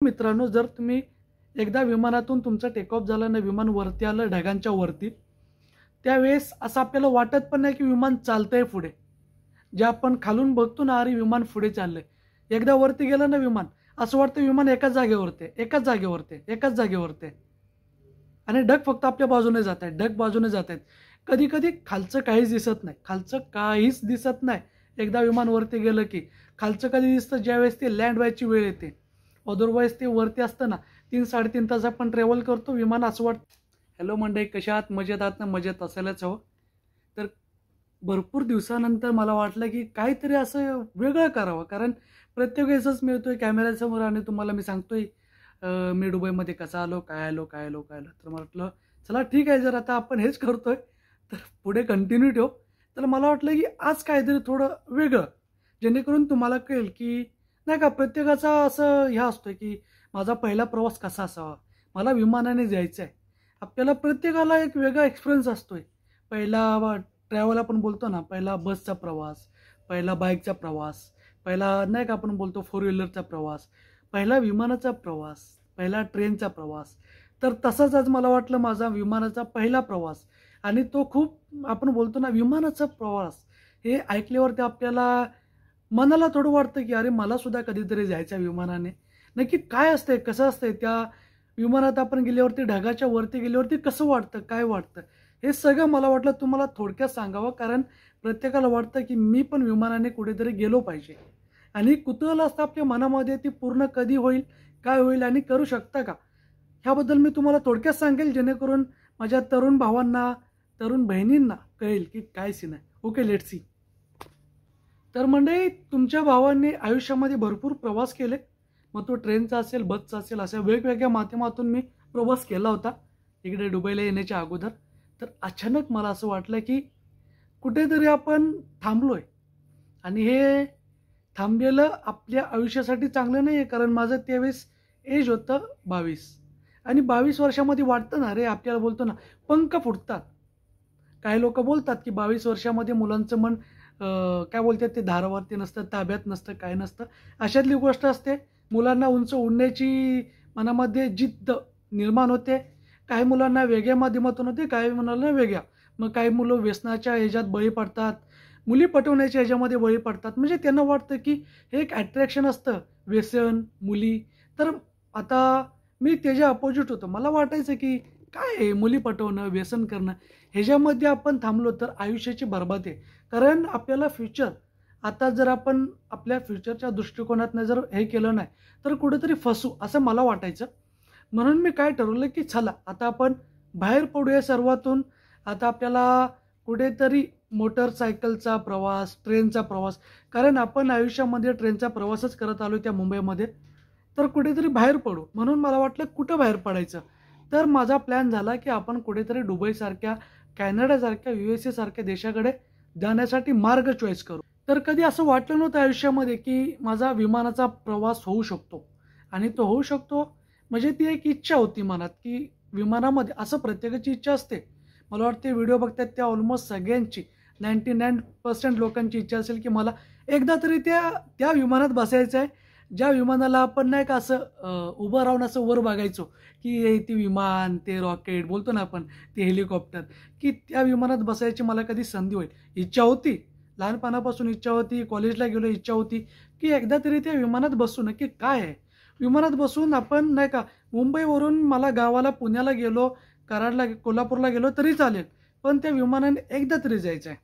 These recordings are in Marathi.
मित्रांनो, जर तुम्ही एकदा विमानातून तुमचं टेक ऑफ झालं ना, विमान वरती आलं ढगांच्या वरती, त्यावेळेस असं आपल्याला वाटत पण नाही की विमान चालतंय पुढे. जे आपण खालून बघतो ना, अरे विमान पुढे चाललंय. एकदा वरती गेलं ना विमान, असं वाटतं विमान एकाच जागेवरती आहे, एकाच जागेवरती आहे, एकाच जागेवरती आहे. आणि ढग फक्त आपल्या बाजूने जात आहेत, ढग बाजूने जात आहेत. कधी कधी खालचं काहीच दिसत नाही, खालचं काहीच दिसत नाही. एकदा विमान वरती गेलं की खालचं कधी दिसतं ज्यावेळेस ते लँड व्हायची वेळ येते. अदरवाईज ते वरती असतं ना, 3-3.5 तास आपण ट्रॅव्हल करतो, विमान असं वाटतं. हॅलो मंडळी, कशा आहात? मजेत आहात ना? मजेत असायलाच हवं. तर भरपूर दिवसानंतर मला वाटलं की काहीतरी असं वेगळं करावं, कारण प्रत्येक वेळेसच मिळतोय कॅमेऱ्यासमोर आणि तुम्हाला मी सांगतोय मी दुबईमध्ये कसा आलो, काय आलो, काय आलो, काय आलो. तर म्हटलं चला ठीक आहे, जर आता आपण हेच करतोय तर पुढे कंटिन्यू ठेव. तर मला वाटलं की आज काहीतरी थोडं वेगळं, जेणेकरून तुम्हाला कळेल की नाही का, प्रत्येकाचा असं ह्या असतोय की माझा पहिला प्रवास कसा असावा, मला विमानाने जायचं आहे. आपल्याला प्रत्येकाला एक वेगळा एक्सपिरियन्स असतोय. पहिला ट्रॅव्हल आपण बोलतो ना, पहिला बसचा प्रवास, पहिला बाईकचा प्रवास, पहिला नाही का आपण बोलतो फोर व्हीलरचा प्रवास, पहिला विमानाचा प्रवास, पहिला ट्रेनचा प्रवास. तर तसाच आज मला वाटलं माझा विमानाचा पहिला प्रवास. आणि तो खूप आपण बोलतो ना विमानाचा प्रवास, हे ऐकल्यावरती आपल्याला मनाला थोडं वाटतं की अरे मला सुद्धा कधीतरी जायचं विमानाने. नक्की काय असतंय, कसं असतंय त्या विमानात आपण गेल्यावरती, ढगाच्या वरती गेल्यावरती कसं वाटतं, काय वाटतं, हे सगळं मला वाटलं तुम्हाला थोडक्यात सांगावं. कारण प्रत्येकाला वाटतं की मी पण विमानाने कुठेतरी गेलो पाहिजे, आणि कुतूहल असतं आपल्या मनामध्ये, ती पूर्ण कधी होईल, काय होईल आणि करू शकता का, ह्याबद्दल मी तुम्हाला थोडक्यात सांगेल, जेणेकरून माझ्या तरुण भावांना, तरुण बहिणींना कळेल की काय सीन आहे. Okay, let's see. तर मंडळी, तुमच्या भावांनी आयुष्यामध्ये भरपूर प्रवास केले. मग तो ट्रेनचा असेल, बसचा असेल, अशा वेगवेगळ्या माध्यमातून मी प्रवास केला होता इकडे दुबईला येण्याच्या अगोदर. तर अचानक मला असं वाटलं की कुठेतरी आपण थांबलोय, आणि हे थांबलेलं आपल्या आयुष्यासाठी चांगलं नाही आहे. कारण माझं त्यावेळेस एज होतं 22, आणि 22 वर्षामध्ये वाटतं ना रे, आपल्याला बोलतो ना पंख फुटतात. काही लोक बोलतात की 22 वर्षामध्ये मुलांचं मन काय बोलतात ते धारावरती नसतं, ताब्यात नसतं, काय नसतं. अशातली गोष्ट असते. मुलांना उंच उडण्याची मनामध्ये जिद्द निर्माण होते. काही मुलांना वेगळ्या माध्यमातून होते, काही मुलांना वेगळ्या. मग काही मुलं व्यसनाच्या ह्याच्यात बळी पडतात, मुली पटवण्याच्या ह्याच्यामध्ये बळी पडतात. म्हणजे त्यांना वाटतं की हे एक अट्रॅक्शन असतं, व्यसन, मुली. तर आता मी त्याच्या अपोजिट होतो. मला वाटायचं की काय आहे मुली पटवणं, व्यसन करणं, ह्याच्यामध्ये आपण थांबलो तर आयुष्याची बरबादी आहे. कारण आपल्याला फ्युचर, आता जर आपण आपल्या फ्युचरच्या दृष्टिकोनातनं जर हे केलं नाही तर कुठेतरी फसू, असं मला वाटायचं. म्हणून मी काय ठरवलं की चला आता आपण बाहेर पडूया सर्वातून. आता आपल्याला कुठेतरी मोटरसायकलचा प्रवास, ट्रेनचा प्रवास, कारण आपण आयुष्यामध्ये ट्रेनचा प्रवासच करत आलो त्या मुंबईमध्ये. तर कुठेतरी बाहेर पडू, म्हणून मला वाटलं कुठं बाहेर पडायचं. तर माझा प्लॅन झाला की आपण कुठेतरी दुबईसारख्या, कॅनडासारख्या, USA सारख्या देशाकडे जाण्यासाठी मार्ग चॉईस करू. तर कधी असं वाटलं नव्हतं आयुष्यामध्ये की माझा विमानाचा प्रवास होऊ शकतो, आणि तो होऊ शकतो. म्हणजे ती एक इच्छा होती मनात की विमानामध्ये, असं प्रत्येकाची इच्छा असते. मला वाटते व्हिडिओ बघतात त्या ऑलमोस्ट सगळ्यांची, 99% लोकांची इच्छा असेल की मला एकदा तरी त्या त्या विमानात बसायचं आहे, ज्या विमानाला आपण नाही का असं उभं राहून असं वर बघायचो की ती विमान, ते रॉकेट बोलतो ना आपण, ते हेलिकॉप्टर, की त्या विमानात बसायची मला कधी संधी होईल. इच्छा होती, लहानपणापासून इच्छा होती, कॉलेजला गेलो इच्छा होती की एकदा तरी त्या विमानात बसू. नक्की काय आहे विमानात बसून आपण नाही का, मुंबईवरून मला गावाला पुण्याला गेलो, कराडला, कोल्हापूरला गेलो तरी चालेल, पण त्या विमानाने एकदा तरी जायचं आहे.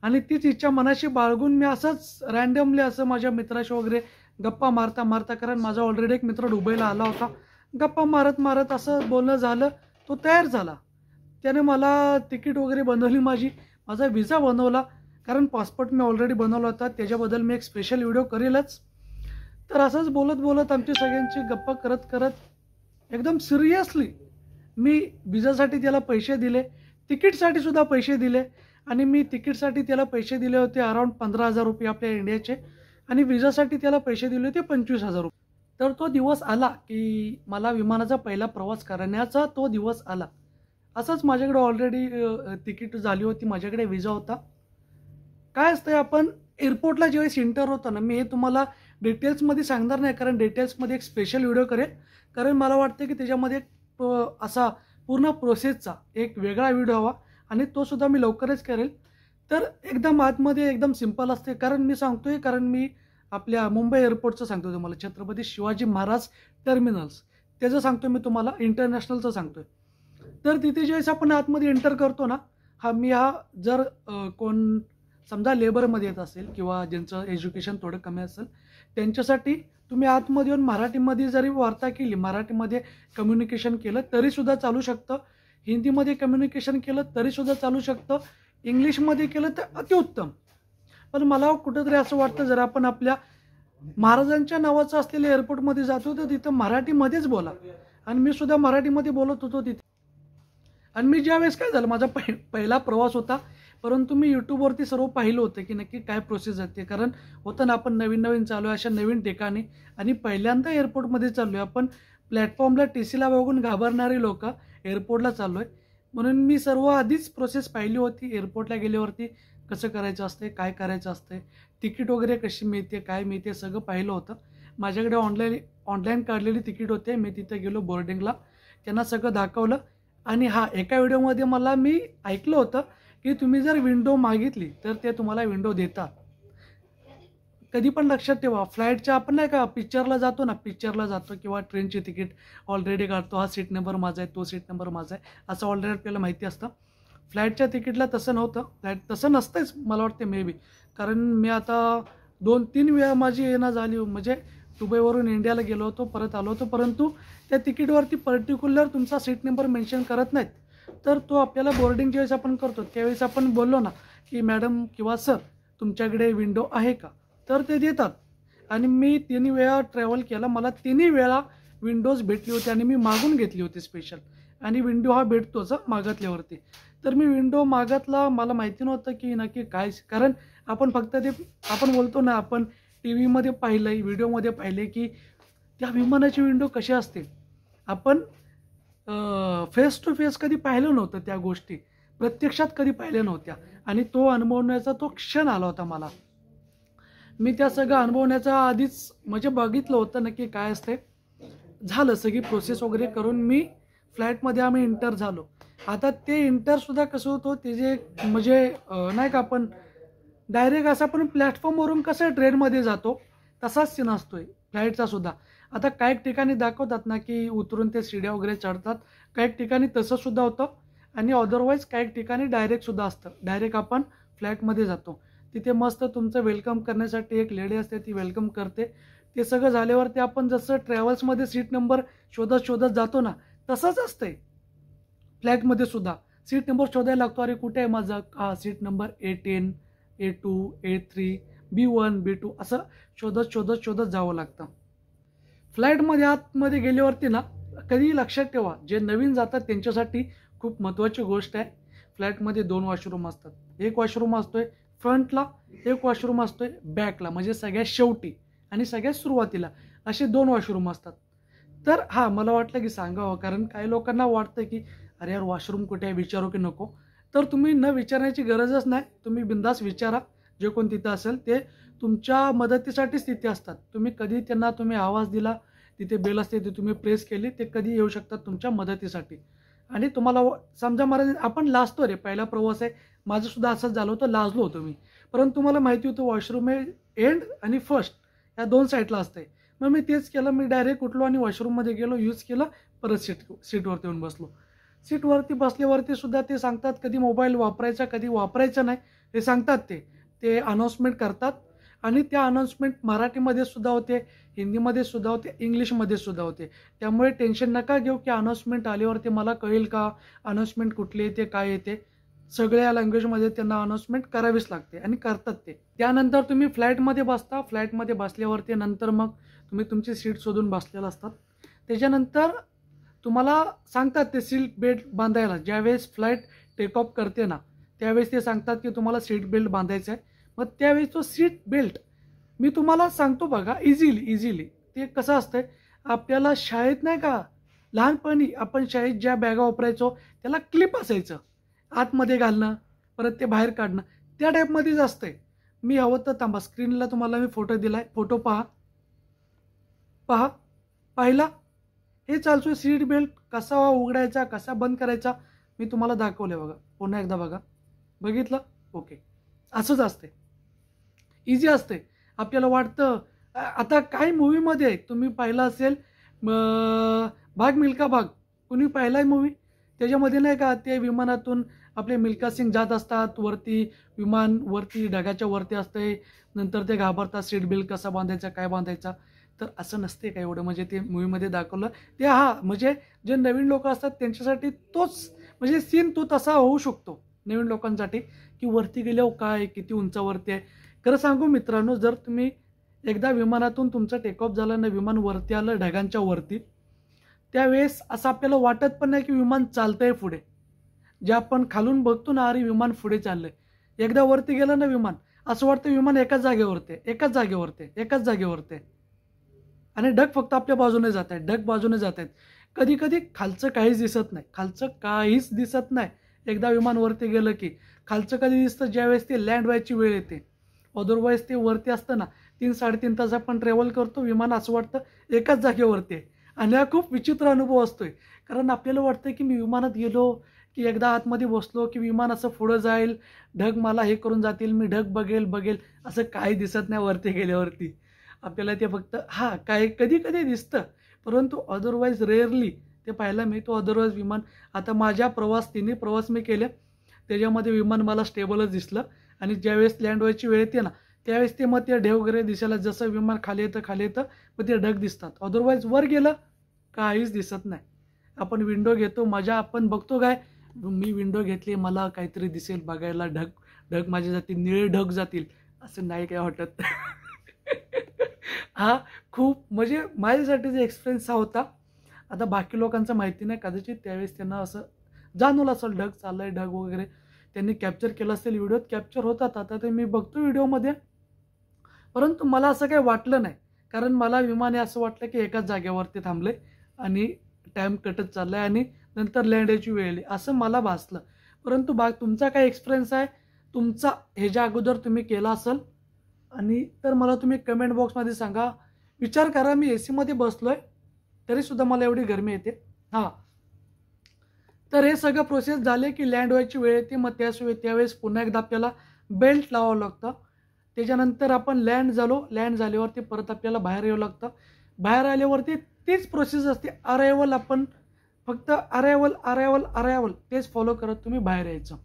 आणि तीच इच्छा मनाशी बाळगून मी असंच रँडमली असं माझ्या मित्राशी वगैरे गप्पा मारता मारता, कारण माझा ऑलरेडी एक मित्र दुबईला आला होता, गप्पा मारत मारत असं बोलणं झालं. तो तयार झाला, त्याने मला तिकीट वगैरे बनवली, माझा व्हिसा बनवला. कारण पासपोर्ट मी ऑलरेडी बनवला होता, त्याच्याबद्दल मी एक स्पेशल व्हिडिओ करेलच. तर असंच बोलत बोलत आमची सगळ्यांची गप्पा करत करत एकदम सिरियसली मी विजासाठी त्याला पैसे दिले, तिकीटसाठी सुद्धा पैसे दिले. आणि मी तिकीटसाठी त्याला पैसे दिले होते अराउंड 15,000 रुपये आपल्या इंडियाचे, आणि विजासाठी त्याला पैसे दिले होते 25,000 रुपये. तर तो दिवस आला की मला विमानाचा पहिला प्रवास करण्याचा तो दिवस आला. असंच माझ्याकडे ऑलरेडी तिकीट झाली होती, माझ्याकडे विजा होता. काय असतंय, आपण एअरपोर्टला ज्यावेळेस एंटर होतो ना, मी हे तुम्हाला डिटेल्समध्ये सांगणार नाही, कारण डिटेल्समध्ये एक स्पेशल व्हिडिओ करेल, कारण मला वाटतं की त्याच्यामध्ये एक असा पूर्ण प्रोसेसचा एक वेगळा व्हिडिओ हवा, आणि तो सुद्धा मी लवकरच करेल. तर एकदम आतमध्ये एकदम सिंपल असते, कारण मी सांगतोय, कारण मी आपल्या मुंबई एअरपोर्टचं सांगतो तुम्हाला, छत्रपती शिवाजी महाराज टर्मिनल्स त्याचं सांगतो मी तुम्हाला, इंटरनॅशनलचं सांगतोय. तर तिथे ज्यावेळेस आपण आतमध्ये एंटर करतो ना, हा जर कोण समजा लेबरमध्ये येत असेल किंवा ज्यांचं एज्युकेशन थोडं कमी असेल, त्यांच्यासाठी तुम्ही आतमध्ये येऊन मराठीमध्ये जरी वार्ता केली, मराठीमध्ये कम्युनिकेशन केलं तरीसुद्धा चालू शकतं, हिंदीमध्ये कम्युनिकेशन केलं तरीसुद्धा चालू शकतं, इंग्लिशमध्ये केलं तर अतिउत्तम. पण मला कुठंतरी असं वाटतं, जर आपण आपल्या महाराजांच्या नावाचं असलेल्या एअरपोर्टमध्ये जातो तर तिथं मराठीमध्येच बोला. आणि मी सुद्धा मराठीमध्ये बोलत होतो तिथे. आणि मी ज्यावेळेस काय झालं, माझा पहिला प्रवास होता, परंतु मी यूट्यूबवरती सर्व पाहिलं होतं की नक्की काय प्रोसेस जाते, कारण होतं ना आपण नवीन नवीन चालू आहे अशा नवीन ठिकाणी, आणि पहिल्यांदा एअरपोर्टमध्ये चाललो आहे आपण. प्लॅटफॉर्मला TCला बघून घाबरणारी लोक एअरपोर्टला चाललो आहे, म्हणून मी सर्व आधीच प्रोसेस पाहिली होती. एअरपोर्टला गेल्यावरती कसं करायचं असते, काय करायचं असते, तिकीट वगैरे कशी मिळते, काय मिळते, सगळं पाहिलं होतं. माझ्याकडे ऑनलाईन काढलेली तिकीट होते. मी तिथे गेलो बोर्डिंगला, त्यांना सगळं दाखवलं. आणि एका व्हिडिओमध्ये मी ऐकलं होतं की तुम्ही जर विंडो मागितली तर ते तुम्हाला विंडो देतात. कधी पण लक्षात ठेवा, फ्लाईटच्या आपण नाही का पिक्चरला जातो किंवा ट्रेनची तिकीट ऑलरेडी काढतो, हा सीट नंबर माझा आहे, तो सीट नंबर माझा आहे, असं ऑलरेडी आपल्याला माहिती असतं. फ्लाईटच्या तिकीटला तसं नव्हतं. फ्लाईट तसं नसतंच मला वाटते मे बी, कारण मी आता 2-3 वेळा माझी येणं झाली, म्हणजे दुबईवरून इंडियाला गेलो होतो, परत आलो होतो, परंतु त्या तिकीटवरती पर्टिक्युलर तुमचा सीट नंबर मेन्शन करत नाहीत. तर तो आपल्याला बोर्डिंग ज्यावेळेस आपण करतो त्यावेळेस आपण बोललो ना की मॅडम किंवा सर तुमच्याकडे विंडो आहे का, तर ते देतात. आणि मी 3 वेळा ट्रॅव्हल केला, मला 3 वेळा विंडोज भेटली होती आणि मी मागून घेतली होती स्पेशल. आणि विंडो हा भेटतोच मागितल्यावरती. तर मी विंडो मागितला, मला माहिती नव्हतं की नक्की काय, कारण आपण फक्त ते आपण बोलतो ना, आपण TV मध्ये पाहिलं आहे, व्हिडिओमध्ये पाहिले की त्या विमानाची विंडो कशी असते. आपण फेस टू फेस कधी पाहिलं नव्हतं, त्या गोष्टी प्रत्यक्षात कधी पाहिल्या नव्हत्या, आणि तो अनुभवण्याचा तो क्षण आला होता मला. मी त्या सगळं अनुभवण्याचा आधीच म्हणजे बघितलं होतं नक्की काय असते. झालं सगळी प्रोसेस वगैरे करून मी फ्लाईटमध्ये आम्ही इंटर झालो. आता ते इंटरसुद्धा कसं होतं, ते जे म्हणजे नाही का आपण डायरेक्ट असं आपण प्लॅटफॉर्मवरून कसं ट्रेनमध्ये जातो तसाच सीन असतोय फ्लाईटचा सुद्धा. आता काही ठिकाणी दाखवतात ना की उतरून ते शिड्या वगैरे चढतात, काही ठिकाणी तसं सुद्धा होतं, आणि अदरवाईज काही ठिकाणी डायरेक्टसुद्धा असतं. डायरेक्ट आपण फ्लॅटमध्ये जातो, तिथे मस्त तुमचं वेलकम करण्यासाठी एक लेडी असते, ती वेलकम करते. ते सगळं झाल्यावरती आपण जसं ट्रॅव्हल्समध्ये सीट नंबर शोधत जातो ना, तसंच असतंय फ्लॅटमध्ये सुद्धा. सीट नंबर शोधायला लागतो, अरे कुठे आहे माझा seat number A10, A2, A3, B1, B2 असं शोधत जावं लागतं. फ्लाईटमध्ये आतमध्ये गेल्यावरती ना, कधी लक्षात ठेवा, जे नवीन जातात त्यांच्यासाठी खूप महत्त्वाची गोष्ट आहे. फ्लॅटमध्ये 2 वॉशरूम असतात. एक वॉशरूम असतोय फ्रंटला, एक वॉशरूम असतोय बॅकला, म्हणजे सगळ्यात शेवटी आणि सगळ्यात सुरुवातीला, असे 2 वॉशरूम असतात. तर मला वाटलं की सांगावं, कारण काही लोकांना वाटतं की अरे यार वॉशरूम कुठे आहे, विचारू की नको. तर तुम्ही न विचारण्याची गरजच नाही, तुम्ही बिंदास विचारा. जे कोण तिथं असेल ते तुमच्या मदतीसाठीच तिथे असतात. तुम्ही कधी त्यांना आवाज दिला, तिथे बेल असते ते तुम्ही प्रेस केली, ते कधी येऊ शकतात तुमच्या मदतीसाठी. आणि तुम्हाला समजा महाराज आपण लाजतो रे, पहिला प्रवास आहे, माझं सुद्धा असंच झालं होतं, लाजलो होतो मी. परंतु तुम्हाला माहिती होतं वॉशरूम हे एंड आणि फर्स्ट या 2 साईडला असते. मग मी तेच केलं, मी डायरेक्ट उठलो आणि वॉशरूममध्ये गेलो, यूज केलं, परत सीटवरती येऊन बसलो. सीटवरती बसल्यावरती सुद्धा ते सांगतात कधी मोबाईल वापरायचा, कधी वापरायचा नाही, हे सांगतात. ते अनाऊन्समेंट करतात. आणि त्या अनाऊन्समेंट मराठीमध्ये सुद्धा होते, हिंदीमध्ये सुद्धा होते, इंग्लिशमध्ये सुद्धा होते. त्यामुळे टेन्शन नका घेऊ की अनाऊन्समेंट आल्यावरती मला कळेल का, अनाऊन्समेंट कुठली येते, काय येते. सगळ्या लँग्वेजमध्ये त्यांना अनाऊन्समेंट करावीच लागते आणि करतात ते. त्यानंतर तुम्ही फ्लाईटमध्ये बसता. फ्लाईटमध्ये बसल्यावरती नंतर मग तुम्ही तुमची सीट शोधून बसलेला असतात. त्याच्यानंतर तुम्हाला सांगतात ते सीट बेल्ट बांधायला. ज्यावेळेस फ्लाईट टेक ऑफ करते ना, त्यावेळेस ते सांगतात की तुम्हाला सीट बेल्ट बांधायचं आहे. मग त्यावेळेस तो सीट बेल्ट मी तुम्हाला सांगतो बघा, इझिली ते कसं असतंय, आपल्याला शाळेत नाही का लहानपणी आपण शाळेत ज्या बॅगा वापरायचो त्याला क्लिप असायचं, आतमध्ये घालणं परत ते बाहेर काढणं, त्या टाईपमध्येच असतंय. मी हवं तर थांबा, स्क्रीनला तुम्हाला मी फोटो दिलाय, फोटो पहा. पहा, पाहिला? हे चालू सीट बेल्ट कसा उघडायचा, कसा बंद करायचा मी तुम्हाला दाखवले बघा. पुन्हा एकदा बघा. बघितलं? ओके. असंच असते, इझी असते. आपल्याला वाटतं आता काही मूवीमध्ये तुम्ही पाहिलं असेल, भाग मिल्खा भाग, कुणी पाहिलाय मूवी? त्याच्यामध्ये नाही का ते विमानातून आपले मिल्खा सिंग जात असतात वरती, विमान वरती ढगाच्या वरती असते, नंतर ते घाबरतात सीट बेल्ट कसा बांधायचा, काय बांधायचा. तर असं नसते का एवढं, म्हणजे ते मूवीमध्ये दाखवलं ते. म्हणजे जे नवीन लोक असतात त्यांच्यासाठी तोच म्हणजे सीन तो तसा होऊ शकतो नवीन लोकांसाठी, की वरती गेल्यावर काय किती उंचावरती आहे. खरं सांगू मित्रांनो, जर तुम्ही एकदा विमानातून तुमचं टेकऑफ झालं ना, विमान वरती आलं ढगांच्या वरती, त्यावेळेस असं आपल्याला वाटत पण नाही की विमान चालतंय पुढे. जे आपण खालून बघतो ना, अरे विमान पुढे चाललंय. एकदा वरती गेलं ना विमान, असं वाटतं विमान एकाच जागेवरती. आणि ढग फक्त आपल्या बाजूने जात आहेत, ढग बाजूने जात आहेत. कधी कधी खालचं काहीच दिसत नाही. एकदा विमान वरती गेलं की खालचं कधी दिसतं, ज्यावेळेस ते लँड व्हायची वेळ येते. अदरवाईज ते वरती असतं ना, 3-3.5 तास आपण ट्रॅव्हल करतो, विमान असं वाटतं एकाच जागेवरती आहे. आणि हा खूप विचित्र अनुभव असतोय. कारण आपल्याला वाटतं की मी विमानात गेलो की एकदा आतमध्ये बसलो की विमान असं पुढं जाईल, ढग मला हे करून जातील, मी ढग बघेल, असं काही दिसत नाही वरती गेल्यावरती. आपल्याला ते फक्त काय कधी कधी दिसतं, परंतु अदरवाईज रेअरली ते पाहायला मिळतो. अदरवाईज विमान, आता माझ्या तिन्ही प्रवास मी केले, त्याच्यामध्ये विमान मला स्टेबलच दिसलं. आणि ज्यावेळेस लँड व्हायची वेळ येते ना, त्यावेळेस ते मग ते ढग वगैरे दिसायला, जसं विमान खाली येतं मग ते ढग दिसतात. अदरवाईज वर गेलं काहीच दिसत नाही. आपण विंडो घेतो, मजा आपण बघतो काय, मी विंडो घेतली, मला काहीतरी दिसेल बघायला, ढग माझे जातील, निळे ढग जातील, असं नाही काय वाटत. खूप म्हणजे माझ्यासाठीचा एक्सपिरियन्स हा होता. आता बाकी लोकांचं माहिती नाही, कदाचित त्यावेळेस त्यांना असं जाणवलं असेल ढग चाललंय, ढग वगैरे त्यांनी कॅप्चर केलं असेल, व्हिडिओत कॅप्चर होतात. आता ते मी बघतो व्हिडिओमध्ये, परंतु मला असं काही वाटलं नाही. कारण मला विमाने असं वाटलं की एकाच जागेवरती थांबले आणि टाईम कटत चाललाय आणि नंतर लँड यायची वेळ आली, असं मला भासलं. परंतु तुमचा काय एक्सपिरियन्स आहे, तुमचा ह्याच्या अगोदर तुम्ही केला असेल आणि तर मला तुम्ही कमेंट बॉक्समध्ये सांगा. विचार करा, मी AC मध्ये बसलोय तरीसुद्धा मला एवढी गरमी येते. तर हे सगळं प्रोसेस झाले की लँड व्हायची वेळ येते, मग त्यावेळेस पुन्हा एकदा आपल्याला बेल्ट लावावं लागतं. त्याच्यानंतर आपण लँड झाल्यावरती परत आपल्याला बाहेर यावं लागतं. बाहेर आल्यावरती तीच प्रोसेस असते, अरायवल. आपण फक्त अरायवल तेच फॉलो करत तुम्ही बाहेर यायचं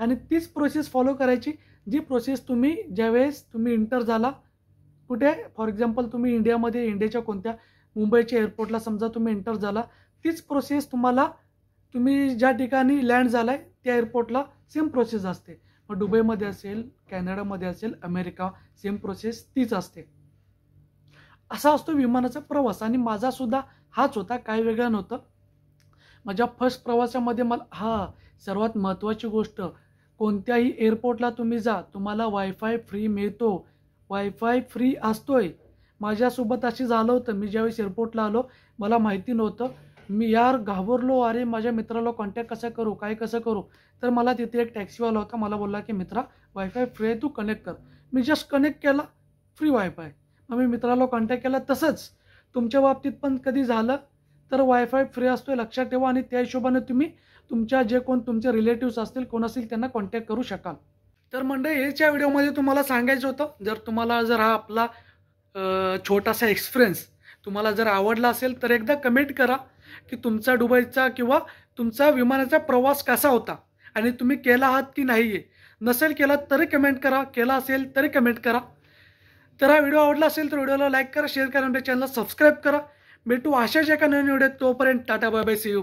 आणि तीच प्रोसेस फॉलो करायची, जी प्रोसेस तुम्ही ज्यावेळेस तुम्ही इंटर झाला कुठे, फॉर एक्झाम्पल तुम्ही इंडियाच्या कोणत्या मुंबईच्या एअरपोर्टला समजा तुम्ही इंटर झाला, तीच प्रोसेस तुम्ही ज्या ठिकाणी लँड झालाय त्या एअरपोर्टला सेम प्रोसेस असते. मग दुबईमध्ये असेल, कॅनडामध्ये असेल, अमेरिका, सेम प्रोसेस तीच असते. असा असतो विमानाचा प्रवास. आणि माझा सुद्धा हाच होता, काही वेगळं नव्हतं. माझ्या फर्स्ट प्रवासामध्ये मला सर्वात महत्त्वाची गोष्ट, कोणत्याही एअरपोर्टला तुम्ही जा, तुम्हाला वायफाय फ्री मिळतो, वायफाय फ्री असतोय. माझ्यासोबत अशी झालं होतं, मी ज्यावेळेस एअरपोर्टला आलो मला माहिती नव्हतं, मी घाबरलो, अरे माझ्या मित्राला कॉन्टॅक्ट कसं करू. तर मला तिथे एक टॅक्सीवाला होता, मला बोलला की मित्रा वायफाय फ्री आहे, तू कनेक्ट कर. मी जस्ट कनेक्ट केला, फ्री वायफाय. मग मी मित्राला कॉन्टॅक्ट केला. तसंच तुमच्या बाबतीत पण कधी झालं तर वायफाय फ्री असतोय, लक्षात ठेवा. आणि त्या हिशोबाने तुम्ही तुमच्या जे कोण तुमचे रिलेटिव्स असतील, कोण असतील, त्यांना कॉन्टॅक्ट करू शकाल. तर मंडळी, याच्या व्हिडिओमध्ये तुम्हाला सांगायचं होतं, जर हा आपला छोटासा एक्सपिरियन्स तुम्हाला जर आवडला असेल तर एकदा कमेंट करा की तुमचा दुबईचा किंवा तुमचा विमानाचा प्रवास कसा होता आणि तुम्ही केला आहात की नाही आहे. नसेल केला तरी कमेंट करा, केला असेल तरी कमेंट करा. तर हा व्हिडिओ आवडला असेल तर व्हिडिओला लाईक करा, शेअर करा आणि चॅनलला सबस्क्राईब करा. भेटू अशाच एका नवीन व्हिडिओत. तोपर्यंत tata, bye bye, see you.